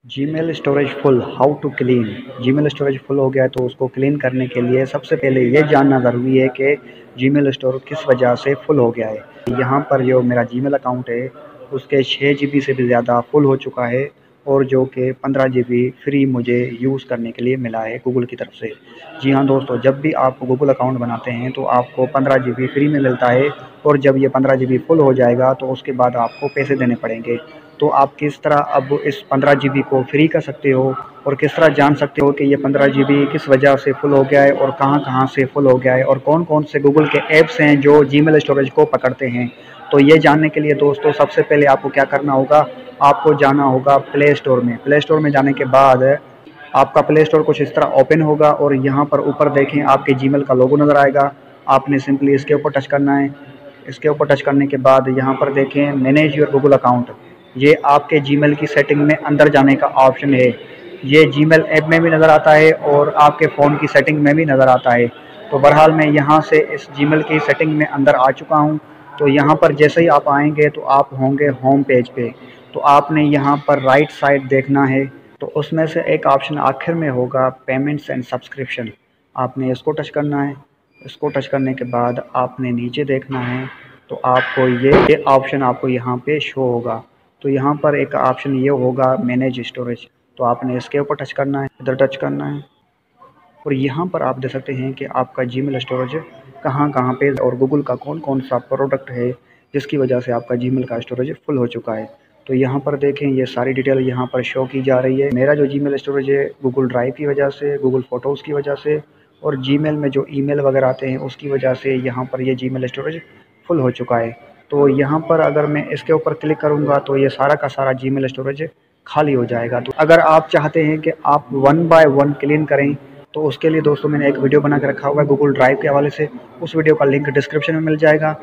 Gmail storage full, how to clean. Gmail storage full हो गया है तो उसको क्लीन करने के लिए सबसे पहले ये जानना ज़रूरी है कि जीमेल स्टोर किस वजह से फुल हो गया है। यहाँ पर जो मेरा जीमेल अकाउंट है उसके 6 जीबी से भी ज़्यादा फुल हो चुका है और जो कि 15 जीबी फ्री मुझे यूज़ करने के लिए मिला है गूगल की तरफ से। जी हाँ दोस्तों, जब भी आप गूगल अकाउंट बनाते हैं तो आपको 15 जीबी फ्री में मिलता है और जब ये 15 जीबी फुल हो जाएगा तो उसके बाद आपको पैसे देने पड़ेंगे। तो आप किस तरह अब इस 15 जीबी को फ्री कर सकते हो और किस तरह जान सकते हो कि ये 15 जीबी किस वजह से फुल हो गया है और कहाँ-कहाँ से फुल हो गया है और कौन-कौन से गूगल के ऐप्स हैं जो जीमेल स्टोरेज को पकड़ते हैं। तो ये जानने के लिए दोस्तों सबसे पहले आपको क्या करना होगा, आपको जाना होगा प्ले स्टोर में। प्ले स्टोर में जाने के बाद आपका प्ले स्टोर कुछ इस तरह ओपन होगा और यहाँ पर ऊपर देखें आपके जीमेल का लोगो नज़र आएगा। आपने सिंपली इसके ऊपर टच करना है। इसके ऊपर टच करने के बाद यहाँ पर देखें मैनेज योर गूगल अकाउंट। ये आपके जीमेल की सेटिंग में अंदर जाने का ऑप्शन है। ये जीमेल ऐप में भी नज़र आता है और आपके फ़ोन की सेटिंग में भी नज़र आता है। तो बहरहाल मैं यहाँ से इस जीमेल की सेटिंग में अंदर आ चुका हूँ। तो यहाँ पर जैसे ही आप आएंगे तो आप होंगे होम पेज पे। तो आपने यहाँ पर राइट साइड देखना है तो उसमें से एक ऑप्शन आखिर में होगा पेमेंट्स एंड सब्सक्रिप्शन। आपने इसको टच करना है। इसको टच करने के बाद आपने नीचे देखना है तो आपको ये ऑप्शन आपको यहाँ पे शो होगा। तो यहाँ पर एक ऑप्शन ये होगा मैनेज स्टोरेज। तो आपने इसके ऊपर टच करना है, इधर टच करना है और यहाँ पर आप देख सकते हैं कि आपका जीमेल स्टोरेज कहाँ-कहाँ पे और गूगल का कौन-कौन सा प्रोडक्ट है जिसकी वजह से आपका जीमेल का स्टोरेज फुल हो चुका है। तो यहाँ पर देखें ये सारी डिटेल यहाँ पर शो की जा रही है। मेरा जो जीमेल स्टोरेज है गूगल ड्राइव की वजह से, गूगल फ़ोटोज़ की वजह से और जीमेल में जो ईमेल वगैरह आते हैं उसकी वजह से यहाँ पर ये जीमेल स्टोरेज फुल हो चुका है। तो यहाँ पर अगर मैं इसके ऊपर क्लिक करूँगा तो ये सारा का सारा जीमेल स्टोरेज खाली हो जाएगा। तो अगर आप चाहते हैं कि आप 1 बाय 1 क्लीन करें तो उसके लिए दोस्तों मैंने एक वीडियो बना के रखा हुआ है गूगल ड्राइव के हवाले से। उस वीडियो का लिंक डिस्क्रिप्शन में मिल जाएगा।